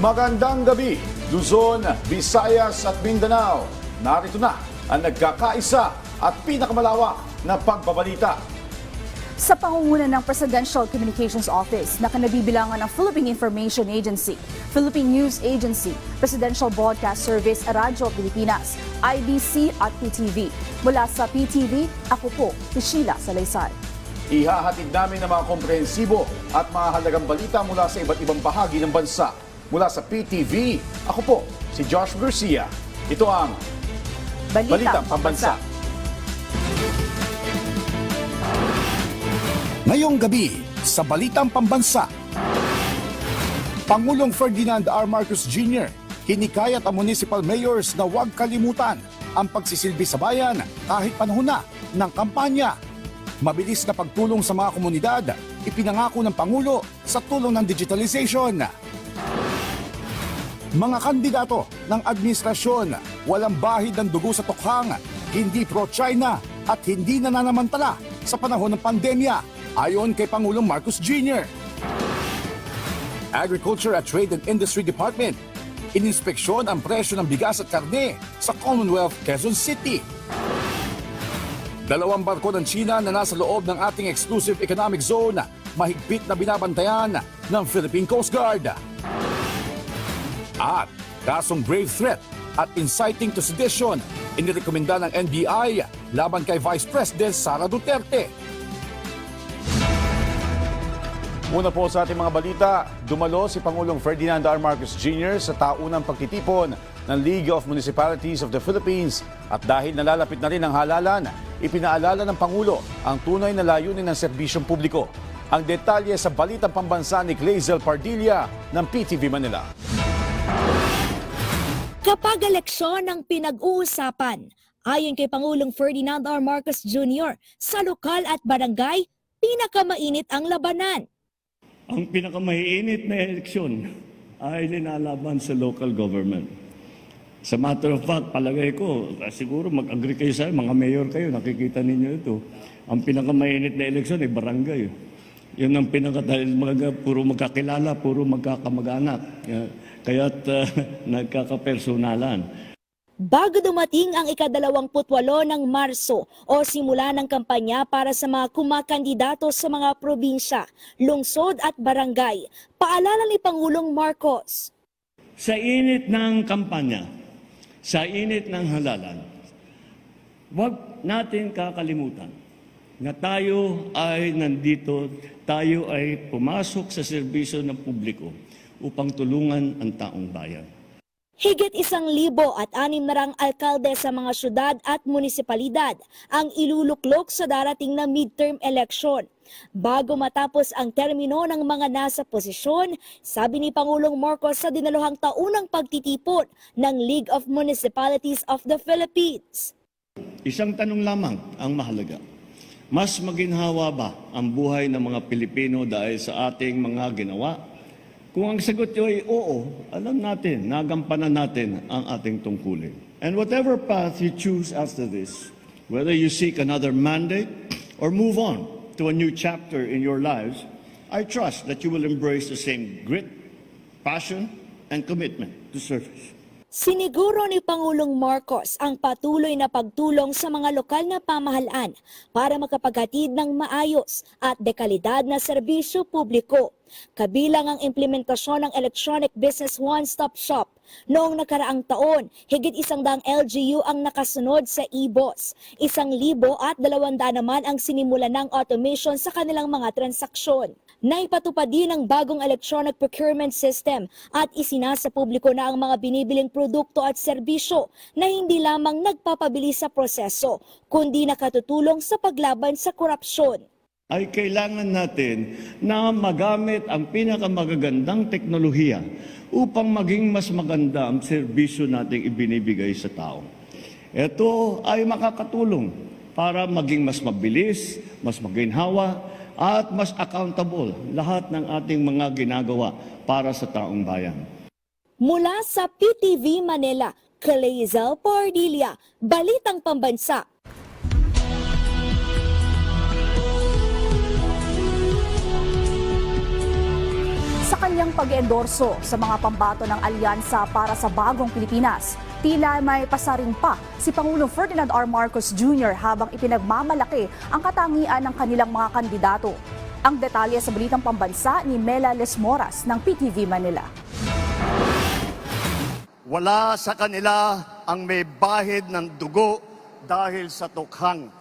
Magandang gabi, Luzon, Visayas at Mindanao. Narito na ang nagkakaisa at pinakamalawak na pagbabalita. Sa pangunguna ng Presidential Communications Office na kanabibilangan ng Philippine Information Agency, Philippine News Agency, Presidential Broadcast Service, Radyo Pilipinas, IBC at PTV. Mula sa PTV, ako po, si Sheila Salaysay. Ihahatid namin ang mga komprehensibo at mahalagang balita mula sa iba't ibang bahagi ng bansa. Mula sa PTV, ako po, si Josh Garcia. Ito ang Balitang Pambansa. Ngayong gabi sa Balitang Pambansa, Pangulong Ferdinand R. Marcos Jr. hinikayat ang municipal mayors na huwag kalimutan ang pagsisilbi sa bayan kahit panahon na ng kampanya. Mabilis na pagtulong sa mga komunidad, ipinangako ng Pangulo sa tulong ng digitalization. Mga kandidato ng administrasyon, walang bahid ng dugo sa tukhang, hindi pro-China at hindi nananamantala sa panahon ng pandemya, ayon kay Pangulong Marcos Jr. Agriculture at Trade and Industry Department, ininspeksyon ang presyo ng bigas at karne sa Commonwealth, Quezon City. 2 barko ng China na nasa loob ng ating exclusive economic zone, mahigpit na binabantayan ng Philippine Coast Guard. At kasong grave threat at inciting to sedition, inirekomenda ng NBI laban kay Vice President Sara Duterte. Una po sa ating mga balita, dumalo si Pangulong Ferdinand R. Marcos Jr. sa taunang pagtitipon ng League of Municipalities of the Philippines at dahil nalalapit na rin ang halalan, ipinaalala ng Pangulo ang tunay na layunin ng serbisyong publiko. Ang detalye sa Balitang Pambansa ni Clazel Pardilla ng PTV Manila. Kapag eleksyon ang pinag-uusapan, ayon kay Pangulong Ferdinand R. Marcos Jr., sa lokal at barangay, pinakamainit ang labanan. Ang pinakamainit na eleksyon ay linalaban sa local government. Sa matter of fact, palagay ko, siguro mag-agree kayo sa mga mayor kayo, nakikita ninyo ito. Ang pinakamainit na eleksyon ay barangay. Yun ang puro magkakilala, puro magkakamag-anak. Kaya't nagkakapersonalan. Bago dumating ang ika-28 ng Marso o simula ng kampanya para sa mga kumakandidato sa mga probinsya, lungsod at barangay, paalala ni Pangulong Marcos. Sa init ng kampanya, sa init ng halalan, huwag natin kakalimutan na tayo ay nandito, tayo ay pumasok sa serbisyo ng publiko upang tulungan ang taong bayan. Higit 1,600 alkalde sa mga syudad at munisipalidad ang iluluklok sa darating na midterm election. Bago matapos ang termino ng mga nasa posisyon, sabi ni Pangulong Marcos sa dinaluhang taunang pagtitipon ng League of Municipalities of the Philippines. Isang tanong lamang ang mahalaga. Mas maginhawa ba ang buhay ng mga Pilipino dahil sa ating mga ginawa? Kung ang sagot nyo ay oo, alam natin, nagampanan natin ang ating tungkulin. And whatever path you choose after this, whether you seek another mandate or move on to a new chapter in your lives, I trust that you will embrace the same grit, passion, and commitment to service. Siniguro ni Pangulong Marcos ang patuloy na pagtulong sa mga lokal na pamahalaan para makapaghatid ng maayos at dekalidad na serbisyo publiko. Kabilang ang implementasyon ng Electronic Business One-Stop Shop. Noong nakaraang taon, higit 100 LGU ang nakasunod sa e-boss. 1,200 naman ang sinimula ng automation sa kanilang mga transaksyon. Naipatupad din ang bagong electronic procurement system at isinasa publiko na ang mga binibiling produkto at serbisyo na hindi lamang nagpapabilis sa proseso, kundi nakatutulong sa paglaban sa korupsyon. Ay kailangan natin na magamit ang pinakamagagandang teknolohiya upang maging mas maganda ang serbisyo nating ibinibigay sa tao. Ito ay makakatulong para maging mas mabilis, mas maginhawa, at mas accountable lahat ng ating mga ginagawa para sa taong bayan. Mula sa PTV Manila, Clazel Pardilla, Balitang Pambansa. Sa kanyang kanyang pag-endorso sa mga pambato ng Alyansa para sa Bagong Pilipinas, tila may pasaring pa si Pangulong Ferdinand R. Marcos Jr. habang ipinagmamalaki ang katangian ng kanilang mga kandidato. Ang detalye sa Balitang Pambansa ni Mela Lesmoras ng PTV Manila. Wala sa kanila ang may bahid ng dugo dahil sa tukhang.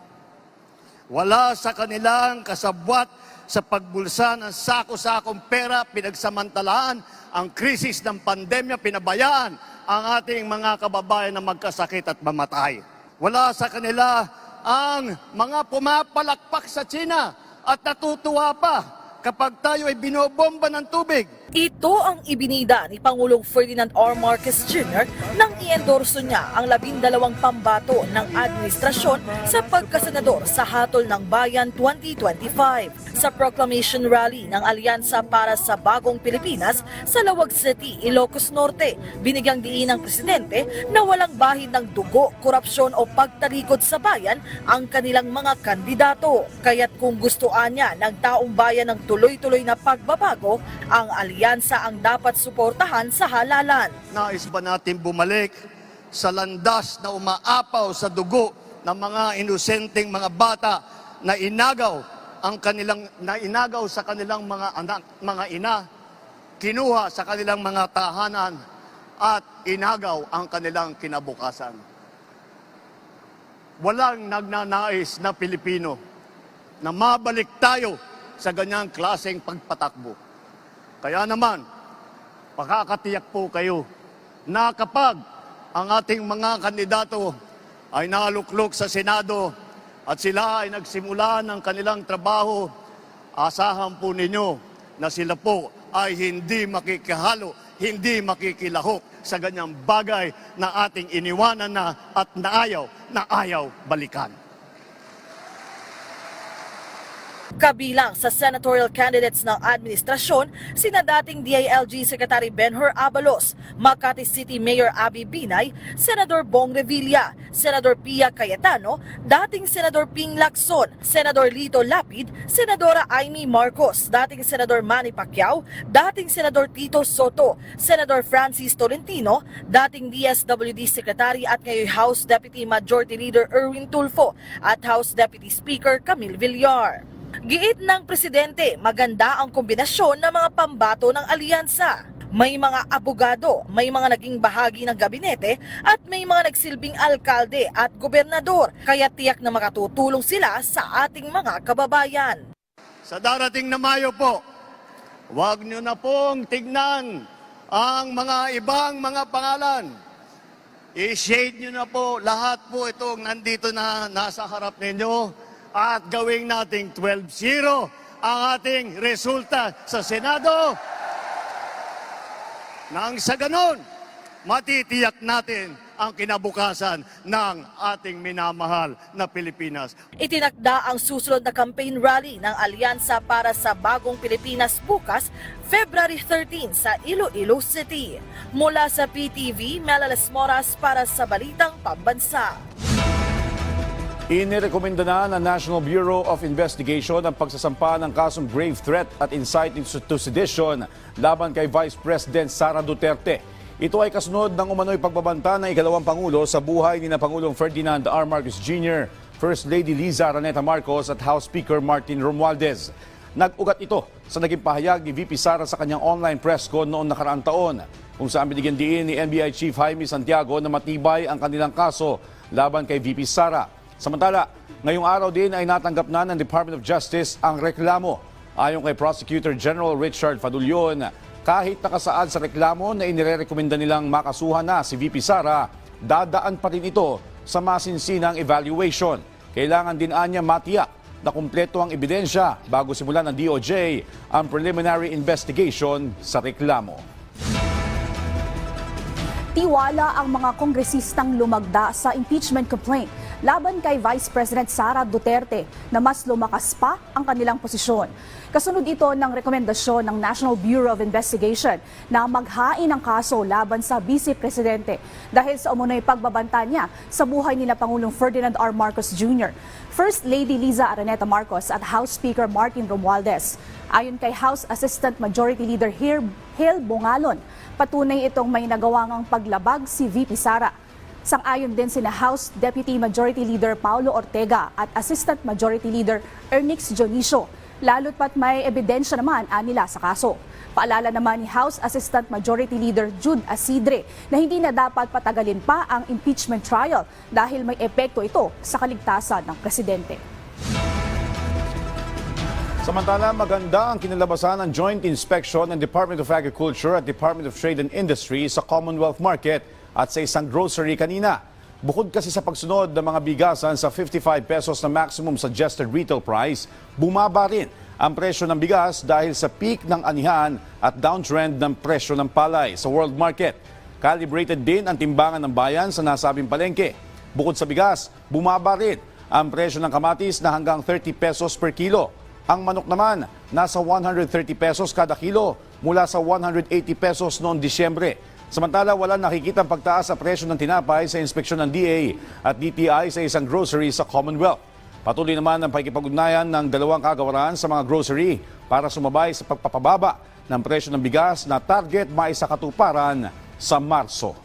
Wala sa kanilang kasabwat sa pagbulsa ng sako-sakong pera, pinagsamantalaan ang krisis ng pandemya, pinabayaan ang ating mga kababayan na magkasakit at mamatay. Wala sa kanila ang mga pumapalakpak sa China at natutuwa pa kapag tayo ay binobomba ng tubig. Ito ang ibinida ni Pangulong Ferdinand R. Marcos Jr. nang i-endorso niya ang 12 pambato ng administrasyon sa pagkasenador sa Hatol ng Bayan 2025. Sa proclamation rally ng Alyansa para sa Bagong Pilipinas sa Lawag City, Ilocos Norte, binigyang diin ng presidente na walang bahid ng dugo, korupsyon o pagtalikod sa bayan ang kanilang mga kandidato. Kaya't kung gustuan niya ng taong bayan ng tuloy-tuloy na pagbabago, ang alyansa ang dapat suportahan sa halalan. Nais ba natin bumalik sa landas na umaapaw sa dugo ng mga inosenteng mga bata na inagaw sa kanilang mga anak, mga ina, kinuha sa kanilang mga tahanan at inagaw ang kanilang kinabukasan. Walang nagnanais na Pilipino na mabalik tayo sa ganyang klaseng pagpatakbo. Kaya naman, pakakatiyak po kayo na kapag ang ating mga kandidato ay naluklok sa Senado at sila ay nagsimula ng kanilang trabaho, asahan po ninyo na sila po ay hindi makikihalo, hindi makikilahok sa ganyang bagay na ating iniwanan na at naayaw balikan. Kabilang sa senatorial candidates ng administrasyon, sina dating DILG Secretary Benhur Abalos, Makati City Mayor Abby Binay, Senador Bong Revilla, Senador Pia Cayetano, dating Senador Ping Lacson, Senador Lito Lapid, Senadora Amy Marcos, dating Senador Manny Pacquiao, dating Senador Tito Soto, Senador Francis Tolentino, dating DSWD Secretary at ngayon House Deputy Majority Leader Erwin Tulfo at House Deputy Speaker Camille Villar. Giit ng presidente, maganda ang kombinasyon ng mga pambato ng alyansa. May mga abogado, may mga naging bahagi ng gabinete at may mga nagsilbing alkalde at gobernador. Kaya tiyak na makatutulong sila sa ating mga kababayan. Sa darating na Mayo po, huwag nyo na pong tignan ang mga ibang mga pangalan. I-shade nyo na po lahat po itong nandito na nasa harap ninyo. At gawing nating 12-0 ang ating resulta sa Senado. Nang sa ganon, matitiyak natin ang kinabukasan ng ating minamahal na Pilipinas. Itinakda ang susunod na campaign rally ng Alyansa para sa Bagong Pilipinas bukas, February 13 sa Iloilo City. Mula sa PTV, Mela Lesmoras para sa Balitang Pambansa. Inirekomenda na ng National Bureau of Investigation ang pagsasampa ng kasong grave threat at inciting to sedition laban kay Vice President Sara Duterte. Ito ay kasunod ng umano'y pagbabanta ng ikalawang Pangulo sa buhay ni Pangulong Ferdinand R. Marcos Jr., First Lady Liza Araneta Marcos at House Speaker Martin Romualdez. Nag-ugat ito sa naging pahayag ni VP Sara sa kanyang online press con noong nakaraang taon, kung saan binigyan diin ni NBI Chief Jaime Santiago na matibay ang kanilang kaso laban kay VP Sara. Samantala, ngayong araw din ay natanggap na ng Department of Justice ang reklamo. Ayon kay Prosecutor General Richard Fadulyon, kahit nakasaad sa reklamo na inirekomenda nilang makasuhan na si VP Sara, dadaan pa rin ito sa masinsinang evaluation. Kailangan din anya matiyak na kumpleto ang ebidensya bago simulan ng DOJ ang preliminary investigation sa reklamo. Tiwala ang mga kongresistang lumagda sa impeachment complaint laban kay Vice President Sara Duterte na mas lumakas pa ang kanilang posisyon. Kasunod ito ng rekomendasyon ng National Bureau of Investigation na maghain ng kaso laban sa Vice Presidente dahil sa umunoy pagbabanta niya sa buhay nila Pangulong Ferdinand R. Marcos Jr., First Lady Liza Araneta Marcos at House Speaker Martin Romualdez. Ayon kay House Assistant Majority Leader Hale Bongalon, patunay itong may nagawang paglabag si VP Sara. Sang-ayon din sina House Deputy Majority Leader Paulo Ortega at Assistant Majority Leader Ernix Dionisio, lalo't pat may ebidensya naman anila sa kaso. Paalala naman ni House Assistant Majority Leader Jude Asidre na hindi na dapat patagalin pa ang impeachment trial dahil may epekto ito sa kaligtasan ng presidente. Samantala, maganda ang kinalabasan ng joint inspection ng Department of Agriculture at Department of Trade and Industry sa Commonwealth Market at sa isang grocery kanina. Bukod kasi sa pagsunod ng mga bigasan sa 55 pesos na maximum suggested retail price, bumaba rin ang presyo ng bigas dahil sa peak ng anihan at downtrend ng presyo ng palay sa world market. Calibrated din ang timbangan ng bayan sa nasabing palengke. Bukod sa bigas, bumaba rin ang presyo ng kamatis na hanggang 30 pesos per kilo. Ang manok naman, nasa 130 pesos kada kilo mula sa 180 pesos noong Disyembre. Samantala, walang nakikitang pagtaas sa presyo ng tinapay sa inspeksyon ng DA at DTI sa isang grocery sa Commonwealth. Patuloy naman ang pakikipag-ugnayan ng dalawang kagawaran sa mga grocery para sumabay sa pagpapababa ng presyo ng bigas na target maisakatuparan sa Marso.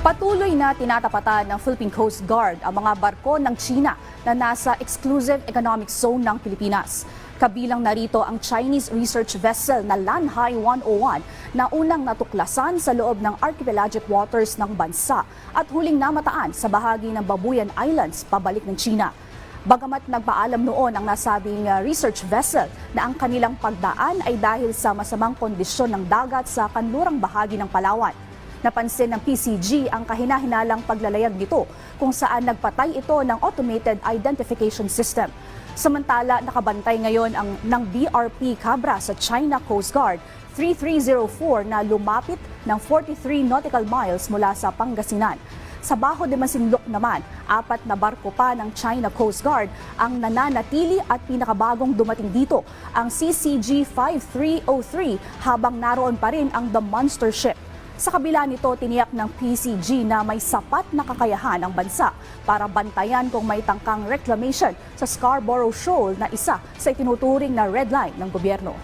Patuloy na tinatapatan ng Philippine Coast Guard ang mga barko ng China na nasa exclusive economic zone ng Pilipinas. Kabilang narito ang Chinese research vessel na Lanhai 101 na unang natuklasan sa loob ng archipelagic waters ng bansa at huling namataan sa bahagi ng Babuyan Islands pabalik ng China. Bagamat nagpaalam noon ang nasabing research vessel na ang kanilang pagdaan ay dahil sa masamang kondisyon ng dagat sa kanlurang bahagi ng Palawan. Napansin ng PCG ang kahinahinalang paglalayag nito kung saan nagpatay ito ng automated identification system. Samantala, nakabantay ngayon ng BRP Cabra sa China Coast Guard 3304 na lumapit ng 43 nautical miles mula sa Pangasinan. Sa Bajo de Masinloc naman, 4 na barko pa ng China Coast Guard ang nananatili at pinakabagong dumating dito, ang CCG 5303 habang naroon pa rin ang The Monster Ship. Sa kabila nito, tiniyak ng PCG na may sapat na kakayahan ang bansa para bantayan kung may tangkang reclamation sa Scarborough Shoal na isa sa itinuturing na red line ng gobyerno.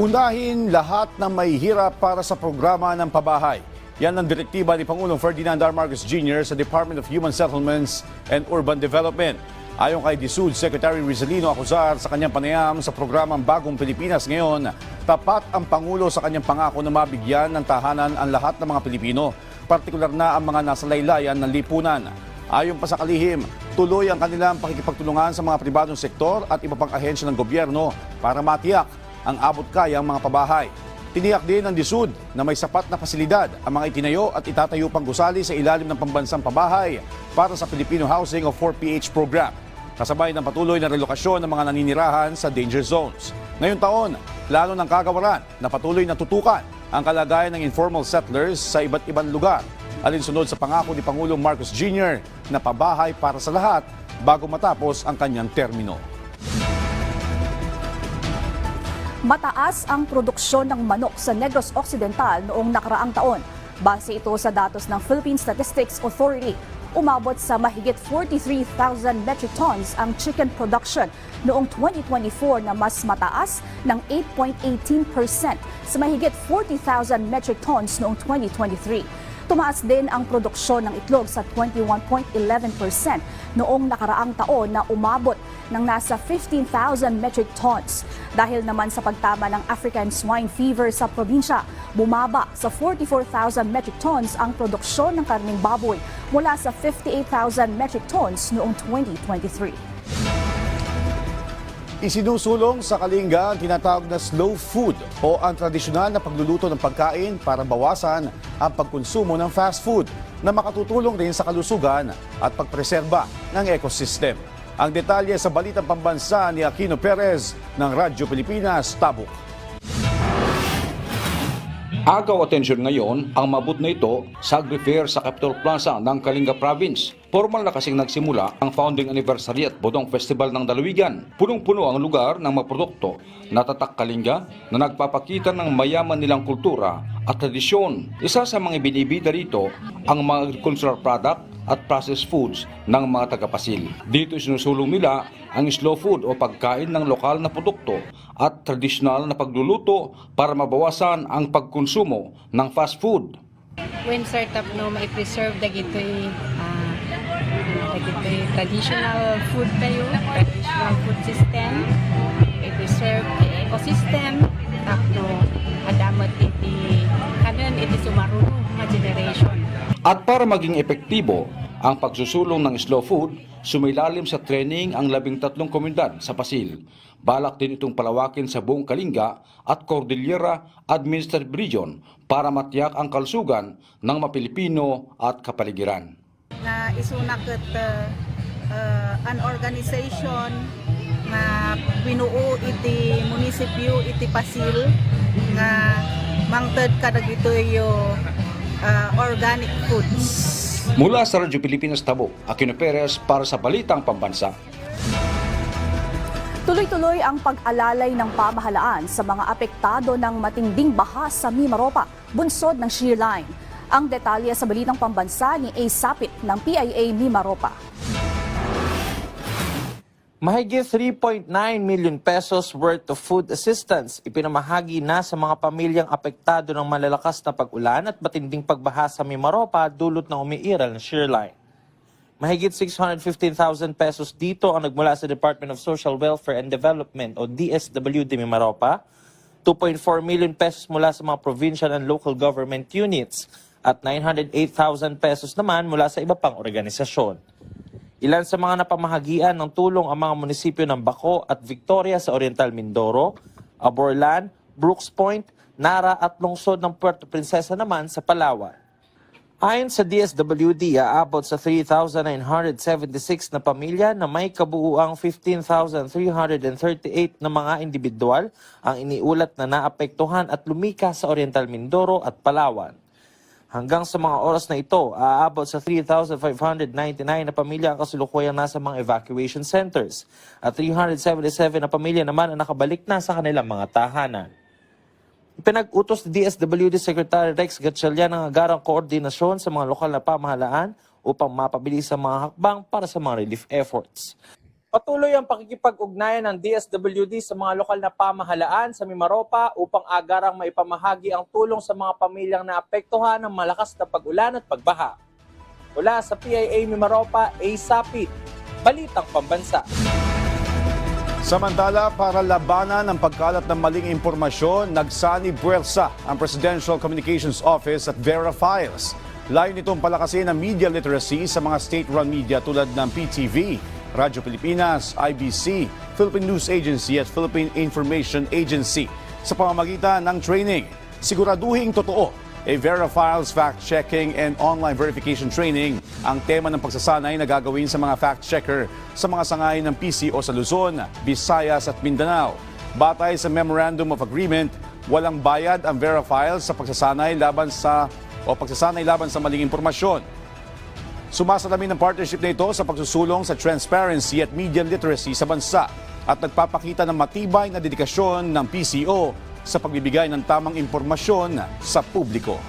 Unahin lahat ng may hirap para sa programa ng pabahay. Yan ang direktiba ni Pangulong Ferdinand R. Marcos Jr. sa Department of Human Settlements and Urban Development. Ayon kay DSUD Secretary Rizalino Acuzar sa kanyang panayam sa programang Bagong Pilipinas ngayon, tapat ang Pangulo sa kanyang pangako na mabigyan ng tahanan ang lahat ng mga Pilipino, partikular na ang mga nasa laylayan ng lipunan. Ayon pa sa kalihim, tuloy ang kanilang pakikipagtulungan sa mga pribadong sektor at iba pang ahensya ng gobyerno para matiyak ang abot kayang mga pabahay. Tiniyak din ng DSUD na may sapat na pasilidad ang mga itinayo at itatayo pang gusali sa ilalim ng pambansang pabahay para sa Filipino Housing o 4PH program. Kasabay ng patuloy na relokasyon ng mga naninirahan sa danger zones. Ngayong taon, plano ng kagawaran na patuloy na tutukan ang kalagayan ng informal settlers sa iba't ibang lugar. Alinsunod sa pangako ni Pangulong Marcos Jr. na pabahay para sa lahat bago matapos ang kanyang termino. Mataas ang produksyon ng manok sa Negros Occidental noong nakaraang taon. Base ito sa datos ng Philippine Statistics Authority. Umabot sa mahigit 43,000 metric tons ang chicken production noong 2024 na mas mataas ng 8.18% sa mahigit 40,000 metric tons noong 2023. Tumaas din ang produksyon ng itlog sa 21.11% noong nakaraang taon na umabot ng nasa 15,000 metric tons. Dahil naman sa pagtama ng African swine fever sa probinsya, bumaba sa 44,000 metric tons ang produksyon ng karning baboy mula sa 58,000 metric tons noong 2023. Isinusulong sa Kalinga ang tinatawag na slow food o ang tradisyonal na pagluluto ng pagkain para bawasan ang pagkonsumo ng fast food na makatutulong rin sa kalusugan at pagpreserba ng ecosystem. Ang detalye sa Balitang Pambansa ni Aquino Perez ng Radyo Pilipinas, Tabuk. Agaw atensyon ngayon ang mabut na ito sa Agri-Fair sa Capitol Plaza ng Kalinga Province. Formal na kasing nagsimula ang founding anniversary at Bodong Festival ng Dalawigan. Punong-puno ang lugar ng mga produkto na tatak Kalinga na nagpapakita ng mayaman nilang kultura at tradisyon. Isa sa mga binibida rito ang mga agricultural product at processed foods ng mga taga-Pasil. Dito sinusulong nila ang slow food o pagkain ng lokal na produkto at tradisyonal na pagluluto para mabawasan ang pagkonsumo ng fast food. When startup no mai-preserve dagitoy traditional food tayo, traditional food system, i-preserve ecosystem, tapno adamat iti kanon iti sumarunong nga generation. At para maging epektibo ang pagsusulong ng slow food, sumilalim sa training ang 13 komunidad sa Pasil. Balak din itong palawakin sa buong Kalinga at Cordillera Administrative Region para matiyak ang kalusugan ng mga Pilipino at kapaligiran. Na isunaket an organization na binuo iti munisipyo iti Pasil nga mangted kadag ito yung organic foods. Mula sa Radyo Pilipinas Tabo, Aquino Perez para sa Balitang Pambansa. Tuloy-tuloy ang pag-alalay ng pamahalaan sa mga apektado ng matinding baha sa Mimaropa, bunsod ng shear line. Ang detalye sa Balitang Pambansa ni A. Sapit ng PIA Mimaropa. Mahigit 3.9 million pesos worth of food assistance ipinamahagi na sa mga pamilyang apektado ng malalakas na pag-ulan at matinding pagbaha sa Mimaropa dulot ng umiiral na shear line. Mahigit 615,000 pesos dito ang nagmula sa Department of Social Welfare and Development o DSWD Mimaropa, 2.4 million pesos mula sa mga provincial and local government units at 908,000 pesos naman mula sa iba pang organisasyon. Ilan sa mga napamahagian ng tulong ang mga munisipyo ng Baco at Victoria sa Oriental Mindoro, Aborlan, Brooks Point, Nara at lungsod ng Puerto Princesa naman sa Palawan. Ayon sa DSWD, aabot sa 3,976 na pamilya na may kabuuang 15,338 na mga individual ang iniulat na naapektuhan at lumika sa Oriental Mindoro at Palawan. Hanggang sa mga oras na ito, aabot sa 3,599 na pamilya ang kasulukuyang nasa mga evacuation centers at 377 na pamilya naman ang nakabalik na sa kanilang mga tahanan. Pinag-utos ni DSWD Secretary Rex Gatchalian ang agarang koordinasyon sa mga lokal na pamahalaan upang mapabilis ang mga hakbang para sa mga relief efforts. Patuloy ang pakikipag-ugnayan ng DSWD sa mga lokal na pamahalaan sa Mimaropa upang agarang maipamahagi ang tulong sa mga pamilyang naapektuhan ng malakas na pag-ulan at pagbaha. Mula sa PIA Mimaropa, A. Sapit, Balitang Pambansa. Samantala, para labanan ang pagkalat ng maling impormasyon, nagsani buwersa ang Presidential Communications Office at Vera Files. Layo nitong palakasin ang media literacy sa mga state-run media tulad ng PTV, Radyo Pilipinas, IBC, Philippine News Agency at Philippine Information Agency. Sa pamamagitan ng training, siguraduhing totoo, Vera Files fact-checking and online verification training ang tema ng pagsasanay na gagawin sa mga fact-checker sa mga sangay ng PCO sa Luzon, Visayas at Mindanao. Batay sa Memorandum of Agreement, walang bayad ang Vera Files sa pagsasanay laban sa maling impormasyon. Sumasalamin ng partnership na ito sa pagsusulong sa transparency at media literacy sa bansa at nagpapakita ng matibay na dedikasyon ng PCO sa pagbibigay ng tamang impormasyon sa publiko.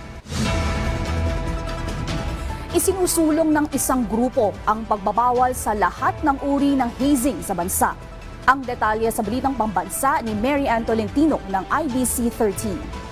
Isinusulong ng isang grupo ang pagbabawal sa lahat ng uri ng hazing sa bansa. Ang detalye sa Balitang Pambansa ni Mary Ann Tolentino ng IBC 13.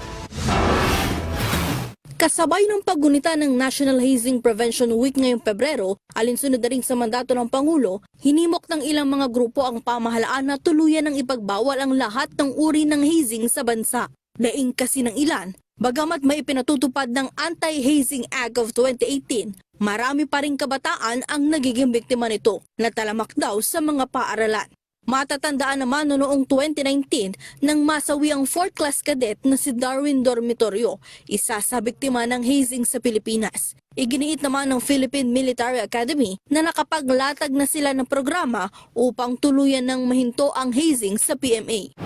Kasabay ng paggunita ng National Hazing Prevention Week ngayong Pebrero, alinsunod na rin sa mandato ng Pangulo, hinimok ng ilang mga grupo ang pamahalaan na tuluyan ng ipagbawal ang lahat ng uri ng hazing sa bansa. Daing kasi ng ilan, bagamat may ipinatutupad ng Anti-Hazing Act of 2018, marami pa ring kabataan ang nagiging biktima nito na talamak daw sa mga paaralan. Matatandaan naman noong 2019 nang masawi ang 4th class cadet na si Darwin Dormitorio, isa sa biktima ng hazing sa Pilipinas. Iginiit naman ng Philippine Military Academy na nakapaglatag na sila ng programa upang tuluyan ng mahinto ang hazing sa PMA.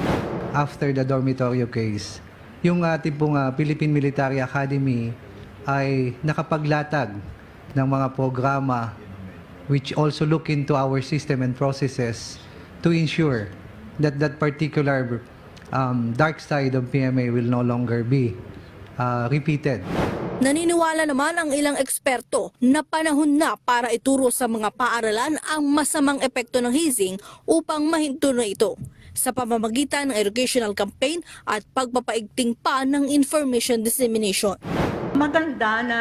After the dormitorio case, yung ating pong Philippine Military Academy ay nakapaglatag ng mga programa which also look into our system and processes to ensure that that particular dark side of PMA will no longer be repeated. Naniniwala naman ang ilang eksperto na panahon na para ituro sa mga paaralan ang masamang epekto ng hazing upang mahinto na ito sa pamamagitan ng educational campaign at pagpapaigting pa ng information dissemination. Maganda na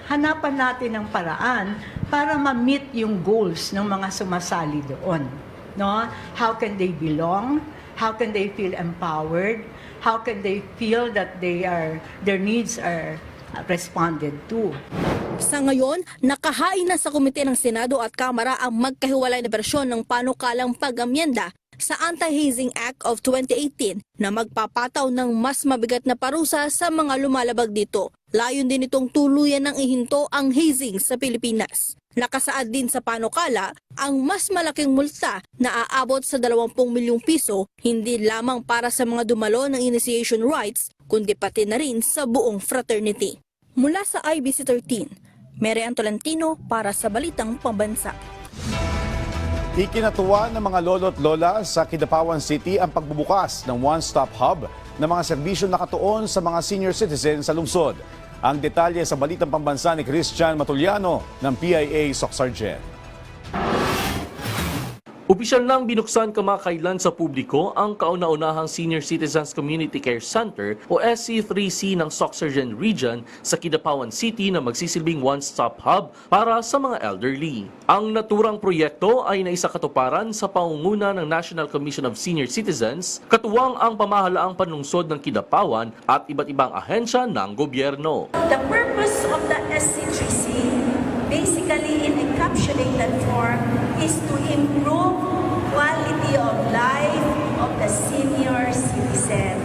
hanapan natin ng paraan para ma-meet yung goals ng mga sumasali doon. No? How can they belong? How can they feel empowered? How can they feel that their needs are responded to? Sa ngayon, nakahain na sa komite ng Senado at Kamara ang magkahiwalay na bersyon ng panukalang pag-amyenda sa Anti-Hazing Act of 2018 na magpapataw ng mas mabigat na parusa sa mga lumalabag dito. Layon din itong tuluyan ng ihinto ang hazing sa Pilipinas. Nakasaad din sa panukala ang mas malaking multa na aabot sa 20 milyong piso hindi lamang para sa mga dumalo ng initiation rites kundi pati na rin sa buong fraternity. Mula sa IBC 13, Mary Ann Tolentino para sa Balitang Pambansa. Ikinatuwa ng mga lolo at lola sa Kidapawan City ang pagbubukas ng one-stop hub ng mga serbisyo nakatuon sa mga senior citizens sa lungsod. Ang detalye sa Balitang Pambansa ni Christian Matuliano ng PIA SOCSargent. Opisyal nang binuksan kamakailan sa publiko ang kauna-unahang Senior Citizens Community Care Center o SC3C ng SOCSargent Region sa Kidapawan City na magsisilbing one-stop hub para sa mga elderly. Ang naturang proyekto ay naisakatuparan sa pangunguna ng National Commission of Senior Citizens, katuwang ang pamahalaang panlungsod ng Kidapawan at iba't ibang ahensya ng gobyerno. The purpose of the SC3C, basically in encapsulated form, is to improve quality of life of the senior citizen.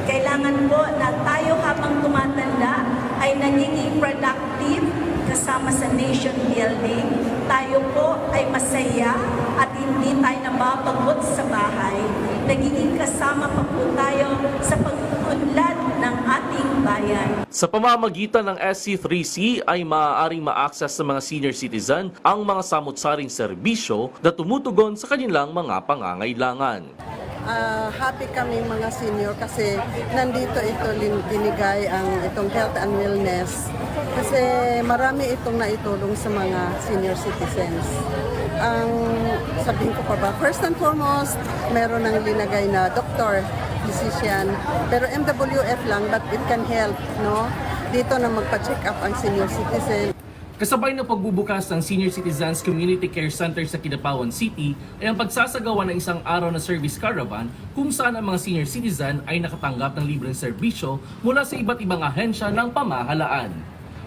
Kailangan po na tayo habang tumatanda ay nagiging productive kasama sa nation building. Tayo po ay masaya at hindi tayo nababagod sa bahay. Nagiging kasama pa po tayo sa pag-unlad ng ating bayan. Sa pamamagitan ng SC3C ay maaaring ma-access sa mga senior citizen ang mga samut-saring serbisyo na tumutugon sa kanilang mga pangangailangan. Happy kami mga senior kasi nandito ito dinigay ang itong health and wellness kasi marami itong naitulong sa mga senior citizens. Ang sabihin ko pa ba, first and foremost, meron ng linagay na doktor, physician, pero MWF lang but it can help, no? Dito na magpa-check up ang senior citizen. Kasabay ng pagbubukas ng Senior Citizens Community Care Center sa Kidapawan City ay ang pagsasagawa ng isang araw na service caravan kung saan ang mga senior citizen ay nakatanggap ng libreng serbisyo mula sa iba't ibang ahensya ng pamahalaan.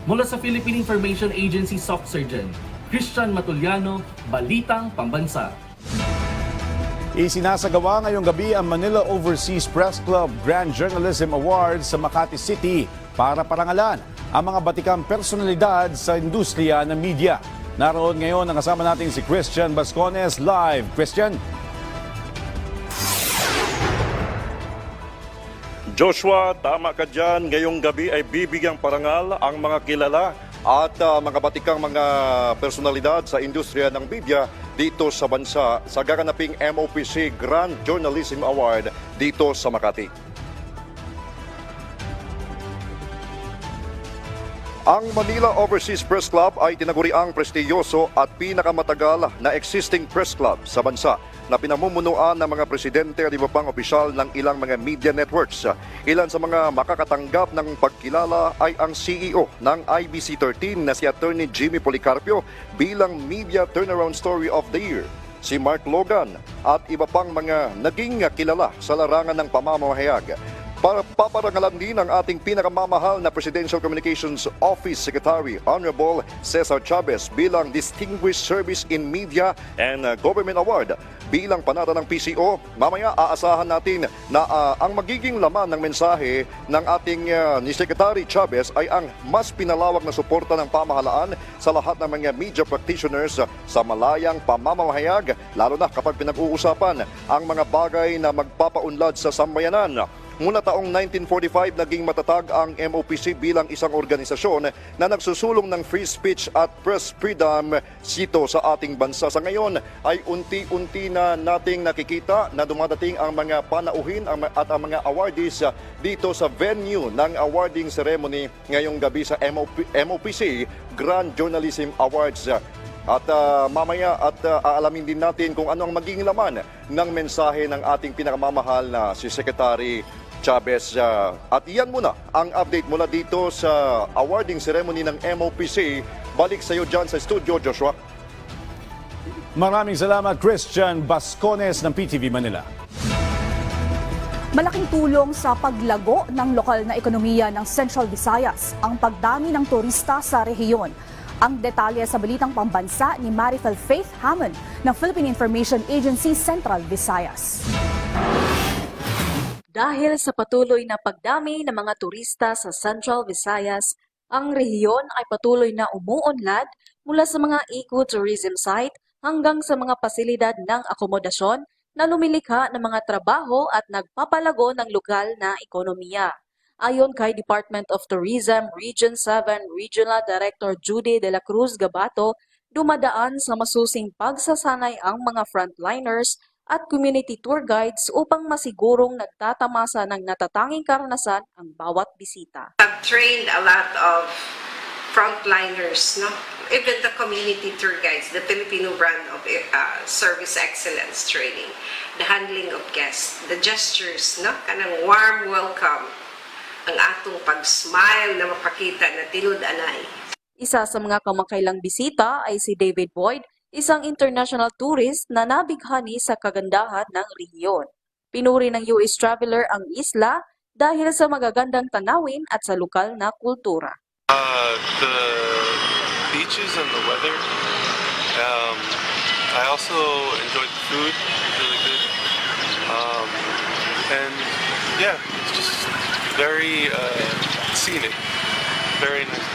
Mula sa Philippine Information Agency SOCSargent, Christian Matuliano, Balitang Pambansa. Isinasagawa ngayong gabi ang Manila Overseas Press Club Grand Journalism Awards sa Makati City para parangalan ang mga batikang personalidad sa industriya ng media. Naroon ngayon ang kasama natin si Christian Bascones live. Christian? Joshua, tama ka dyan. Ngayong gabi ay bibigyang parangal ang mga kilala at mga batikang mga personalidad sa industriya ng media dito sa bansa sa gaganaping MOPC Grand Journalism Award dito sa Makati. Ang Manila Overseas Press Club ay tinaguriang prestiyoso at pinakamatagal na existing press club sa bansa na pinamumunuan ng mga presidente at iba pang opisyal ng ilang mga media networks. Ilan sa mga makakatanggap ng pagkilala ay ang CEO ng IBC 13 na si Attorney Jimmy Policarpio bilang Media Turnaround Story of the Year, si Mark Logan at iba pang mga naging kilala sa larangan ng pamamahayag. Para paparangalan din ang ating pinakamamahal na Presidential Communications Office Secretary Honorable Cesar Chavez bilang Distinguished Service in Media and Government Award. Bilang panata ng PCO, mamaya aasahan natin na ang magiging laman ng mensahe ng ating ni Secretary Chavez ay ang mas pinalawak na suporta ng pamahalaan sa lahat ng mga media practitioners sa malayang pamamahayag, lalo na kapag pinag-uusapan ang mga bagay na magpapaunlad sa sambayanan. Mula taong 1945, naging matatag ang MOPC bilang isang organisasyon na nagsusulong ng free speech at press freedom dito sa ating bansa. Sa ngayon ay unti-unti na nating nakikita na dumadating ang mga panauhin at ang mga awardees dito sa venue ng awarding ceremony ngayong gabi sa MOPC Grand Journalism Awards. At mamaya aalamin din natin kung ano ang magiging laman ng mensahe ng ating pinakamamahal na si Secretary Chavez. At iyan muna ang update mula dito sa awarding ceremony ng MOPC. Balik sa iyo dyan sa studio, Joshua. Maraming salamat, Christian Bascones ng PTV Manila. Malaking tulong sa paglago ng lokal na ekonomiya ng Central Visayas ang pagdami ng turista sa rehiyon. Ang detalye sa Balitang Pambansa ni Marifel Faith Hamon ng Philippine Information Agency Central Visayas. Dahil sa patuloy na pagdami ng mga turista sa Central Visayas, ang rehiyon ay patuloy na umuunlad mula sa mga ecotourism site hanggang sa mga pasilidad ng akomodasyon na lumilikha ng mga trabaho at nagpapalago ng lokal na ekonomiya. Ayon kay Department of Tourism Region 7 Regional Director Judy De La Cruz Gabato, dumadaan sa masusing pagsasanay ang mga frontliners at community tour guides upang masigurong nagtatamasa ng natatanging karanasan ang bawat bisita. I've trained a lot of frontliners, no? Even the community tour guides, the Filipino brand of service excellence training, the handling of guests, the gestures, no? Kanang warm welcome, ang atong pag-smile na mapakita na tinud-anay. Isa sa mga kamakailang bisita ay si David Boyd, isang international tourist na nabighani sa kagandahan ng rehiyon. Pinuri ng US traveler ang isla dahil sa magagandang tanawin at sa lokal na kultura. The beaches and the weather. I also enjoyed the food, really good. And yeah, it's just very scenic, very nice.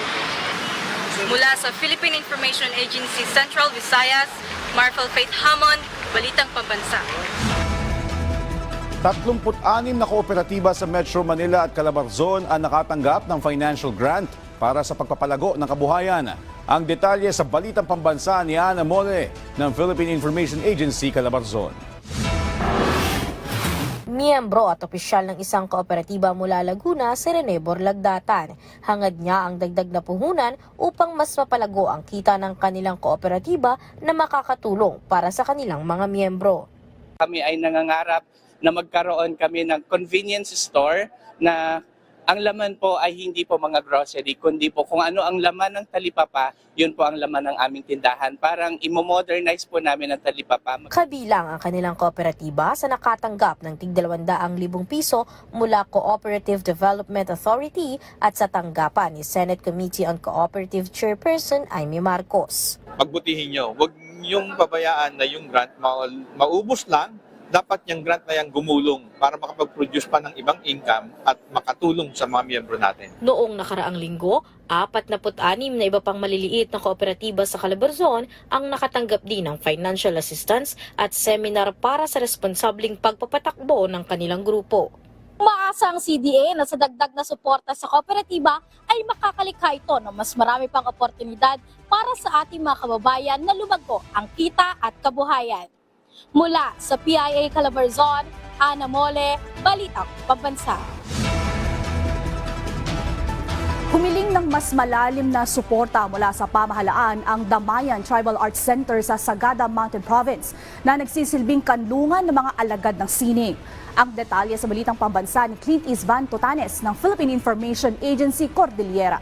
Mula sa Philippine Information Agency Central Visayas, Marfel Faith Hamon, Balitang Pambansa. 36 na kooperatiba sa Metro Manila at Calabarzon ang nakatanggap ng financial grant para sa pagpapalago ng kabuhayan. Ang detalye sa Balitang Pambansa ni Ana Mole ng Philippine Information Agency Calabarzon. Miyembro at opisyal ng isang kooperatiba mula Laguna si Rene Borlagdatan. Hangad niya ang dagdag na puhunan upang mas mapalago ang kita ng kanilang kooperatiba na makakatulong para sa kanilang mga miyembro. Kami ay nangangarap na magkaroon kami ng convenience store na ang laman po ay hindi po mga grocery, kundi po kung ano ang laman ng talipapa, yun po ang laman ng aming tindahan. Parang imo-modernize po namin ang talipapa. Kabilang ang kanilang kooperatiba sa nakatanggap ng tig-200,000 piso mula Cooperative Development Authority at sa tanggapan ni Senate Committee on Cooperative Chairperson Amy Marcos. Pagbutihin nyo, huwag yung pabayaan na yung grant maubos lang. Dapat yung grant na yan gumulong para makapag-produce pa ng ibang income at makatulong sa mga miyembro natin. Noong nakaraang linggo, 46 na iba pang maliliit na kooperatiba sa Calabarzon ang nakatanggap din ng financial assistance at seminar para sa responsabling pagpapatakbo ng kanilang grupo. Umaasa ang CDA na sa dagdag na suporta sa kooperatiba ay makakalikha ito ng mas marami pang oportunidad para sa ating mga kababayan na lumago ang kita at kabuhayan. Mula sa PIA Calabarzon, Ana Mole, Balitang Pambansa. Humiling ng mas malalim na suporta mula sa pamahalaan ang Damayan Tribal Arts Center sa Sagada Mountain Province na nagsisilbing kanlungan ng mga alagad ng sining. Ang detalye sa Balitang Pambansa ni Clint Isvan Totanes ng Philippine Information Agency Cordillera.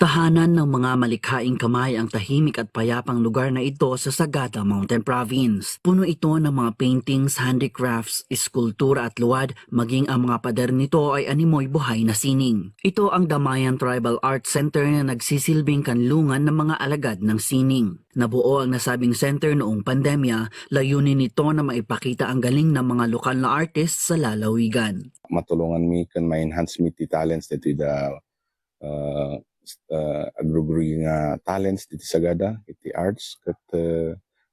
Tahanan ng mga malikhaing kamay ang tahimik at payapang lugar na ito sa Sagada Mountain Province. Puno ito ng mga paintings, handicrafts, eskultura at luwad, maging ang mga pader nito ay animoy buhay na sining. Ito ang Damayan Tribal Arts Center na nagsisilbing kanlungan ng mga alagad ng sining. Nabuo ang nasabing center noong pandemya, layunin nito na maipakita ang galing ng mga lokal na artists sa lalawigan. Matulungan mi kan ma-enhance mi ti talents dito the agruguri nga talents dito sa Sagada, iti arts, kat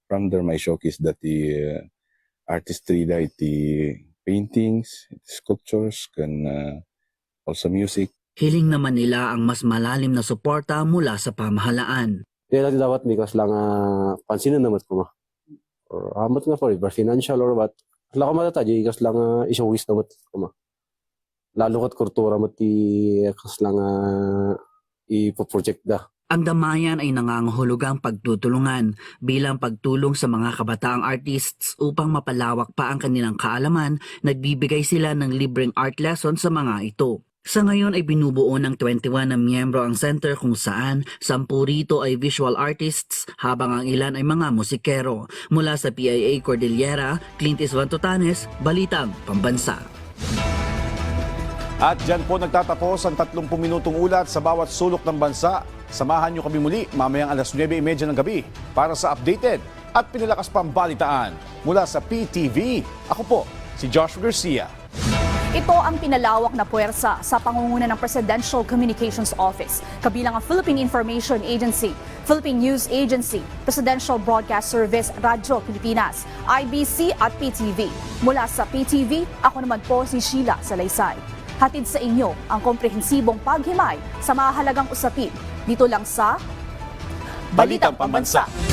from there may showcase dati artistry da iti paintings, sculptures, and also music. Hiling naman nila ang mas malalim na suporta mula sa pamahalaan. Kaya natin dapat may kas lang pansinin naman ko ma. Or amat nga for financial or what. Wala ko matataji, kas lang isawis naman ko ma. Lalo kat kultura mati kas lang ipoproject da. Ang damayan ay nangangahulugang pagtutulungan bilang pagtulong sa mga kabataang artists upang mapalawak pa ang kanilang kaalaman. Nagbibigay sila ng libreng art lesson sa mga ito. Sa ngayon ay binubuo ng 21 na miyembro ang center kung saan 10 rito ay visual artists habang ang ilan ay mga musikero. Mula sa PIA Cordillera, Clint Isvan Totanes, Balitang Pambansa. At dyan po nagtatapos ang 30 minutong ulat sa bawat sulok ng bansa. Samahan niyo kami muli mamayang alas 9:30 ng gabi para sa updated at pinalakas pang balitaan mula sa PTV. Ako po, si Joshua Garcia. Ito ang pinalawak na puwersa sa pangunguna ng Presidential Communications Office, kabilang ang Philippine Information Agency, Philippine News Agency, Presidential Broadcast Service, Radyo Pilipinas, IBC at PTV. Mula sa PTV, ako naman po si Sheila Salaysay. Hatid sa inyo ang komprehensibong paghimay sa mahalagang usapin dito lang sa Balitang Pambansa.